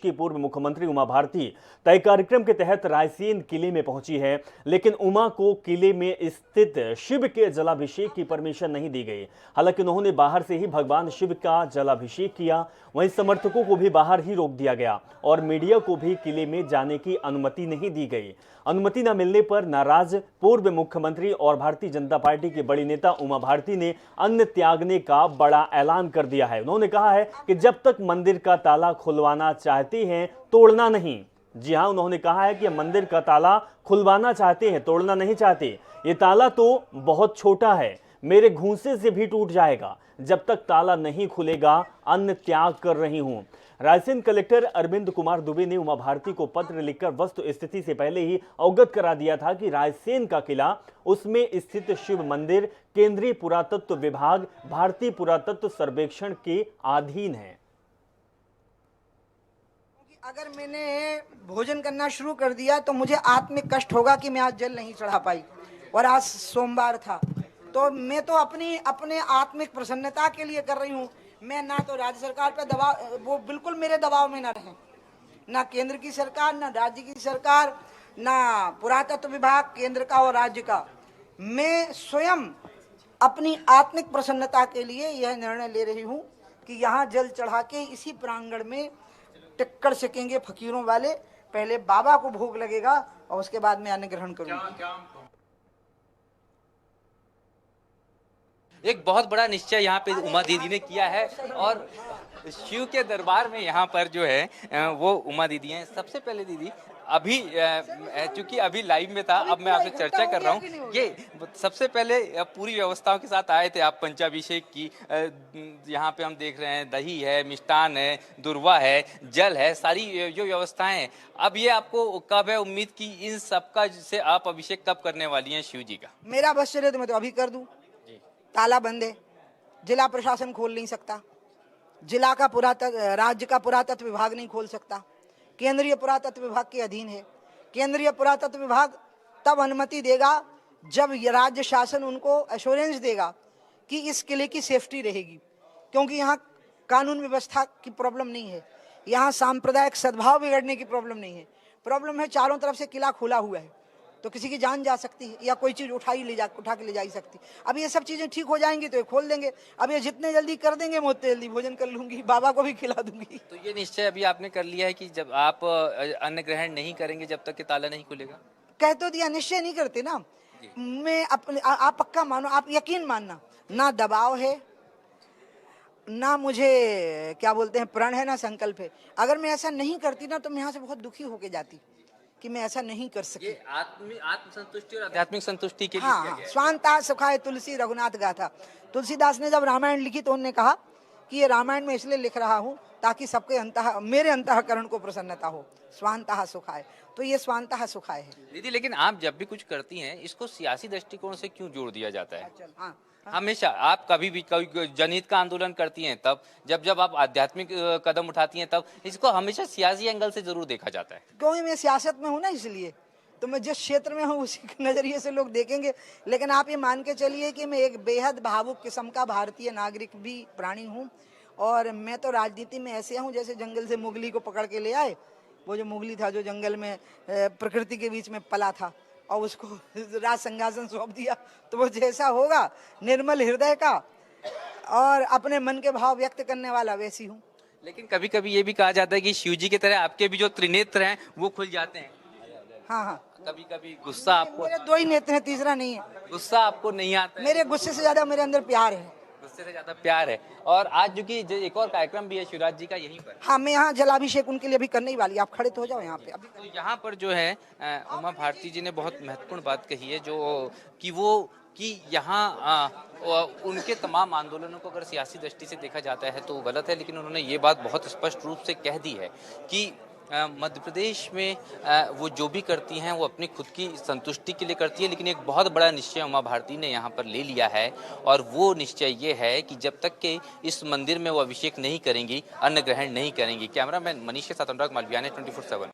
की पूर्व मुख्यमंत्री उमा भारती तय कार्यक्रम के तहत रायसेन किले में पहुंची है, लेकिन उमा को किले में स्थित शिव के जलाभिषेक की परमिशन नहीं दी गई। हालांकि उन्होंने बाहर से ही भगवान शिव का जलाभिषेक किया। वहीं समर्थकों को भी बाहर ही रोक दिया गया और मीडिया को भी किले में जाने की अनुमति नहीं दी गई। अनुमति न मिलने पर नाराज पूर्व मुख्यमंत्री और भारतीय जनता पार्टी की बड़ी नेता उमा भारती ने अन्न त्यागने का बड़ा ऐलान कर दिया है। उन्होंने कहा है कि जब तक मंदिर का ताला खुलवाना चाहते हैं, तोड़ना नहीं। जी हां, उन्होंने कहा है कि मंदिर का ताला खुलवाना चाहते हैं, तोड़ना नहीं चाहते। ये ताला तो बहुत छोटा है, मेरे घूंसे से भी टूट जाएगा। जब तक ताला नहीं खुलेगा, अन्न त्याग कर रही हूं। रायसेन कलेक्टर अरविंद कुमार दुबे ने उमा भारती को पत्र लिखकर वस्तु स्थिति से पहले ही अवगत करा दिया था कि रायसेन का किला, उसमें स्थित शिव मंदिर केंद्रीय पुरातत्व विभाग भारतीय पुरातत्व सर्वेक्षण के अधीन है। अगर मैंने भोजन करना शुरू कर दिया तो मुझे आत्मिक कष्ट होगा कि मैं आज जल नहीं चढ़ा पाई, और आज सोमवार था। तो मैं तो अपने आत्मिक प्रसन्नता के लिए कर रही हूँ। मैं ना तो राज्य सरकार पे दबाव, वो बिल्कुल मेरे दबाव में ना रहे, ना केंद्र की सरकार, ना राज्य की सरकार, ना पुरातत्व विभाग केंद्र का और राज्य का। मैं स्वयं अपनी आत्मिक प्रसन्नता के लिए यह निर्णय ले रही हूँ कि यहाँ जल चढ़ा के इसी प्रांगण में टिक्कर सकेंगे फकीरों वाले। पहले बाबा को भोग लगेगा और उसके बाद मैं अन्न ग्रहण करूंगा। एक बहुत बड़ा निश्चय यहाँ पे उमा दीदी ने किया है, और शिव के दरबार में यहाँ पर जो है वो उमा दीदी हैं। सबसे पहले दीदी, अभी चूंकि अभी लाइव में था, अब मैं आपसे चर्चा कर रहा हूँ। ये सबसे पहले पूरी व्यवस्थाओं के साथ आए थे आप पंचाभिषेक की। यहाँ पे हम देख रहे हैं दही है, मिष्टान है, दुर्वा है, जल है, सारी जो व्यवस्थाएं हैं। अब ये आपको कब है उम्मीद की इन सबका से आप अभिषेक कब करने वाली हैं शिव जी का? मेरा बस चले तो मैं तो अभी कर दूं। ताला बंद है, जिला प्रशासन खोल नहीं सकता, जिला का राज्य का पुरातत्व विभाग नहीं खोल सकता, केंद्रीय पुरातत्व विभाग के अधीन है। केंद्रीय पुरातत्व विभाग तब अनुमति देगा जब राज्य शासन उनको एश्योरेंस देगा कि इस किले की सेफ्टी रहेगी, क्योंकि यहाँ कानून व्यवस्था की प्रॉब्लम नहीं है, यहाँ सांप्रदायिक सद्भाव बिगड़ने की प्रॉब्लम नहीं है। प्रॉब्लम है चारों तरफ से किला खुला हुआ है, तो किसी की जान जा सकती है या कोई चीज़ उठा के ले जा सकती। अब ये सब चीज़ें ठीक हो जाएंगी तो ये खोल देंगे। अब ये जितने जल्दी कर देंगे मैं उतने जल्दी भोजन कर लूंगी, बाबा को भी खिला दूंगी। तो ये निश्चय अभी आपने कर लिया है कि जब आप अन्न ग्रहण नहीं करेंगे जब तक कि ताला नहीं खुलेगा? कह तो दिया, निश्चय नहीं करते ना। मैं आप पक्का मानो, आप यकीन मानना, ना दबाव है, ना मुझे क्या बोलते हैं प्रण है, ना संकल्प है। अगर मैं ऐसा नहीं करती ना तो मैं यहाँ से बहुत दुखी होके जाती कि मैं ऐसा नहीं कर सकी। आत्म संतुष्टि और आध्यात्मिक संतुष्टि के लिए हाँ, स्वांता सुखाय तुलसी रघुनाथ गाथा। तुलसीदास ने जब रामायण लिखी तो उन्होंने कहा कि ये रामायण में इसलिए लिख रहा हूँ ताकि सबके मेरे अंतःकरण को प्रसन्नता हो। स्वांतः सुखाय, तो ये स्वांतः सुखाय है। दीदी, लेकिन आप जब भी कुछ करती हैं इसको सियासी दृष्टिकोण से क्यों जोड़ दिया जाता है? हाँ, हमेशा आप कभी भी कोई जनहित का आंदोलन करती हैं तब, जब आप आध्यात्मिक कदम उठाती हैं तब, इसको हमेशा सियासी एंगल से जरूर देखा जाता है। क्योंकि मैं सियासत में हूँ ना, इसलिए तो मैं जिस क्षेत्र में हूँ उसी नजरिए से लोग देखेंगे। लेकिन आप ये मान के चलिए कि मैं एक बेहद भावुक किस्म का भारतीय नागरिक भी प्राणी हूँ, और मैं तो राजनीति में ऐसे हूँ जैसे जंगल से मुगली को पकड़ के ले आए। वो जो मुगली था जो जंगल में प्रकृति के बीच में पला था और उसको राज सिंहासन सौंप दिया, तो वो जैसा होगा निर्मल हृदय का और अपने मन के भाव व्यक्त करने वाला, वैसी हूँ। लेकिन कभी कभी ये भी कहा जाता है कि शिव जी की तरह आपके भी जो त्रिनेत्र हैं वो खुल जाते हैं। हाँ हाँ, कभी कभी गुस्सा आपको? मेरे दो ही नेत्र हैं, तीसरा नहीं है। गुस्सा आपको नहीं आता है? मेरे गुस्से से ज्यादा मेरे अंदर प्यार है। गुस्से से ज्यादा प्यार है। और आज जो कि एक और कार्यक्रम भी है शिवराज जी का यहीं पर। हाँ, मैं यहाँ जलाभिषेक उनके लिए अभी करने ही वाली। आप खड़े तो हो जाओ यहाँ पे अभी। तो यहाँ पर जो है उमा भारती जी ने बहुत महत्वपूर्ण बात कही है, जो कि यहाँ उनके तमाम आंदोलनों को अगर सियासी दृष्टि से देखा जाता है तो वो गलत है, लेकिन उन्होंने ये बात बहुत स्पष्ट रूप से कह दी है कि मध्य प्रदेश में वो जो भी करती हैं वो अपनी खुद की संतुष्टि के लिए करती है, लेकिन एक बहुत बड़ा निश्चय उमा भारती ने यहाँ पर ले लिया है, और वो निश्चय ये है कि जब तक के इस मंदिर में वो अभिषेक नहीं करेंगी, अन्न ग्रहण नहीं करेंगी। कैमरामैन मनीष के साथ अनुराग मालविया ने 24/7।